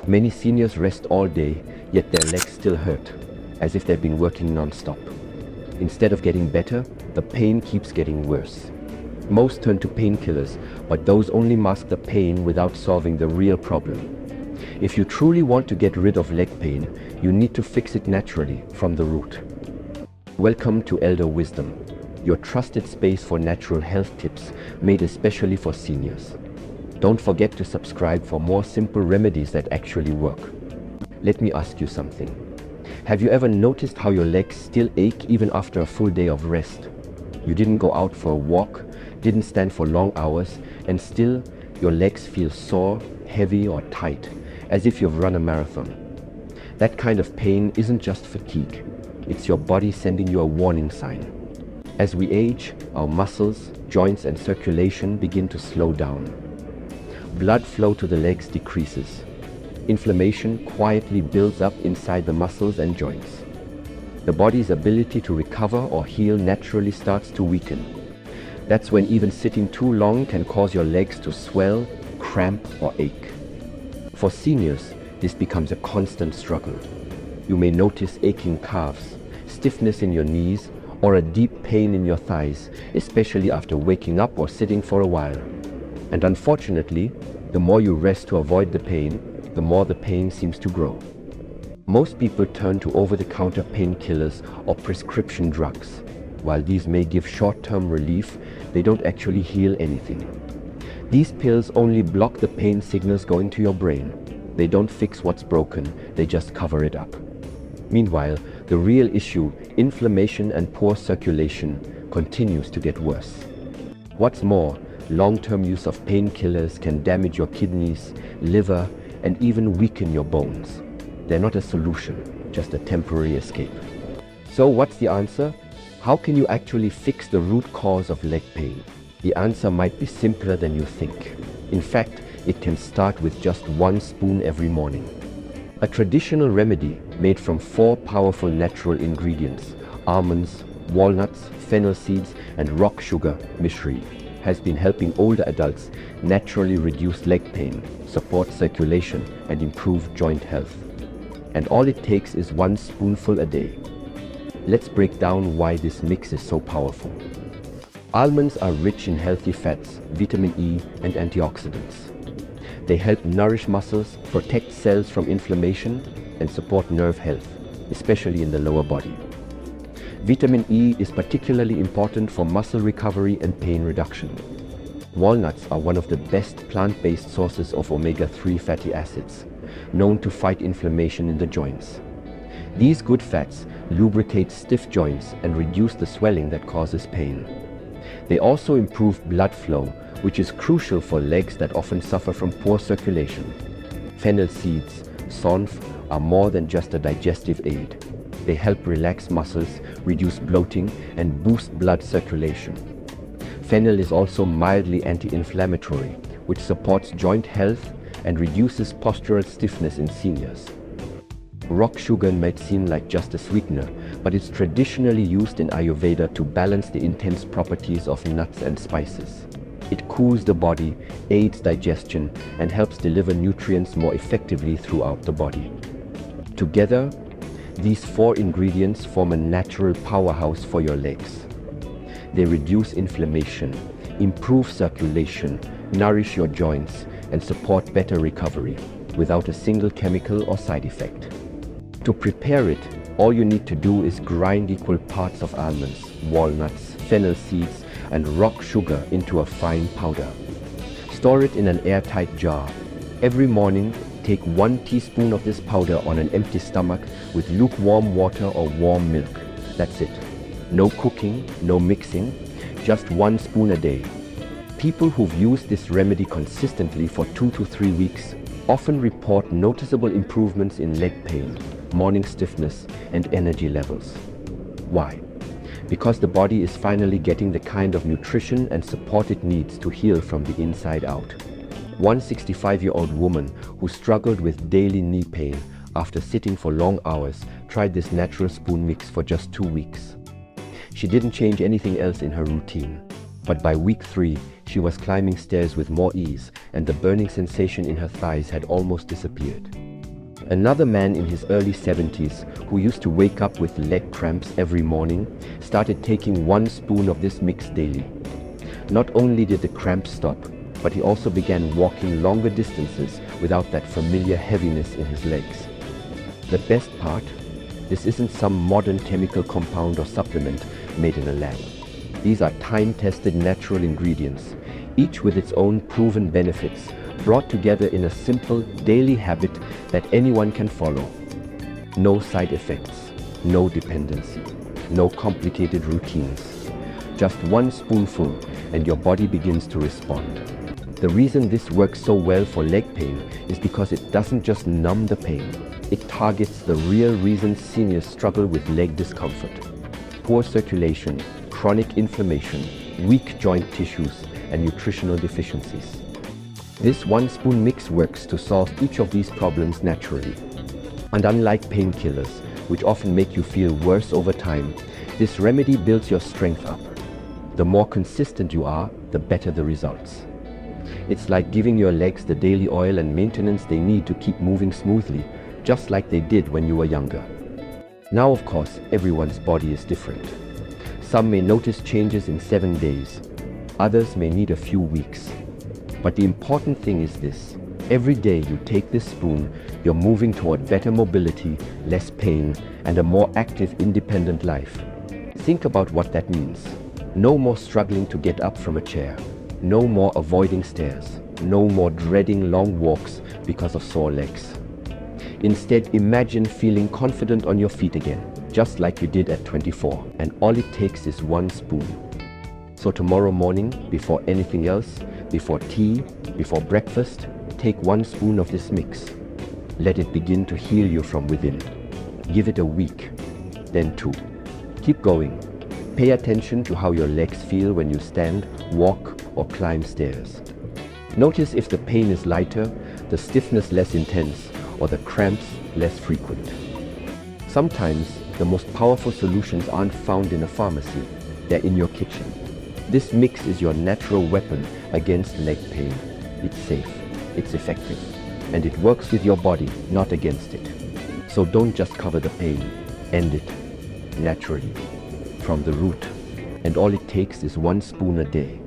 Many seniors rest all day, yet their legs still hurt, as if they've been working non-stop. Instead of getting better, the pain keeps getting worse. Most turn to painkillers, but those only mask the pain without solving the real problem. If you truly want to get rid of leg pain, you need to fix it naturally from the root. Welcome to Elder Wisdom, your trusted space for natural health tips made especially for seniors. Don't forget to subscribe for more simple remedies that actually work. Let me ask you something. Have you ever noticed how your legs still ache even after a full day of rest? You didn't go out for a walk, didn't stand for long hours, and still your legs feel sore, heavy, or tight, as if you've run a marathon. That kind of pain isn't just fatigue. It's your body sending you a warning sign. As we age, our muscles, joints, and circulation begin to slow down. Blood flow to the legs decreases. Inflammation quietly builds up inside the muscles and joints. The body's ability to recover or heal naturally starts to weaken. That's when even sitting too long can cause your legs to swell, cramp, or ache. For seniors, this becomes a constant struggle. You may notice aching calves, stiffness in your knees, or a deep pain in your thighs, especially after waking up or sitting for a while. And unfortunately, the more you rest to avoid the pain, the more the pain seems to grow. Most people turn to over-the-counter painkillers or prescription drugs. While these may give short-term relief, they don't actually heal anything. These pills only block the pain signals going to your brain. They don't fix what's broken, they just cover it up. Meanwhile, the real issue, inflammation and poor circulation, continues to get worse. What's more, long-term use of painkillers can damage your kidneys, liver, and even weaken your bones. They're not a solution, just a temporary escape. So what's the answer? How can you actually fix the root cause of leg pain? The answer might be simpler than you think. In fact, it can start with just 1 spoon every morning. A traditional remedy made from 4 powerful natural ingredients, almonds, walnuts, fennel seeds, and rock sugar, mishri, has been helping older adults naturally reduce leg pain, support circulation, and improve joint health. And all it takes is 1 spoonful a day. Let's break down why this mix is so powerful. Almonds are rich in healthy fats, vitamin E, and antioxidants. They help nourish muscles, protect cells from inflammation, and support nerve health, especially in the lower body. Vitamin E is particularly important for muscle recovery and pain reduction. Walnuts are one of the best plant-based sources of omega-3 fatty acids, known to fight inflammation in the joints. These good fats lubricate stiff joints and reduce the swelling that causes pain. They also improve blood flow, which is crucial for legs that often suffer from poor circulation. Fennel seeds, sonf, are more than just a digestive aid. They help relax muscles, reduce bloating, and boost blood circulation. Fennel is also mildly anti-inflammatory, which supports joint health and reduces postural stiffness in seniors. Rock sugar might seem like just a sweetener, but it's traditionally used in Ayurveda to balance the intense properties of nuts and spices. It cools the body, aids digestion, and helps deliver nutrients more effectively throughout the body. Together, these 4 ingredients form a natural powerhouse for your legs. They reduce inflammation, improve circulation, nourish your joints, and support better recovery, without a single chemical or side effect. To prepare it, all you need to do is grind equal parts of almonds, walnuts, fennel seeds, and rock sugar into a fine powder. Store it in an airtight jar. Every morning, take 1 teaspoon of this powder on an empty stomach with lukewarm water or warm milk. That's it. No cooking, no mixing, just 1 spoon a day. People who've used this remedy consistently for 2 to 3 weeks often report noticeable improvements in leg pain, morning stiffness, and energy levels. Why? Because the body is finally getting the kind of nutrition and support it needs to heal from the inside out. One 65-year-old woman who struggled with daily knee pain after sitting for long hours tried this natural spoon mix for just 2 weeks. She didn't change anything else in her routine, but by week 3, she was climbing stairs with more ease, and the burning sensation in her thighs had almost disappeared. Another man in his early 70s who used to wake up with leg cramps every morning started taking 1 spoon of this mix daily. Not only did the cramps stop, but he also began walking longer distances without that familiar heaviness in his legs. The best part, this isn't some modern chemical compound or supplement made in a lab. These are time-tested natural ingredients, each with its own proven benefits, brought together in a simple daily habit that anyone can follow. No side effects, no dependency, no complicated routines. Just 1 spoonful and your body begins to respond. The reason this works so well for leg pain is because it doesn't just numb the pain. It targets the real reason seniors struggle with leg discomfort: poor circulation, chronic inflammation, weak joint tissues, and nutritional deficiencies. This 1 spoon mix works to solve each of these problems naturally. And unlike painkillers, which often make you feel worse over time, this remedy builds your strength up. The more consistent you are, the better the results. It's like giving your legs the daily oil and maintenance they need to keep moving smoothly, just like they did when you were younger. Now, of course, everyone's body is different. Some may notice changes in 7 days. Others may need a few weeks. But the important thing is this: every day you take this spoon, you're moving toward better mobility, less pain, and a more active, independent life. Think about what that means. No more struggling to get up from a chair. No more avoiding stairs. No more dreading long walks because of sore legs. Instead, imagine feeling confident on your feet again, just like you did at 24. And all it takes is 1 spoon. So tomorrow morning, before anything else, before tea, before breakfast, take 1 spoon of this mix. Let it begin to heal you from within. Give it a week, then 2. Keep going. Pay attention to how your legs feel when you stand, walk, or climb stairs. Notice if the pain is lighter, the stiffness less intense, or the cramps less frequent. Sometimes the most powerful solutions aren't found in a pharmacy, they're in your kitchen. This mix is your natural weapon against leg pain. It's safe, it's effective, and it works with your body, not against it. So don't just cover the pain, end it naturally, from the root. And all it takes is 1 spoon a day.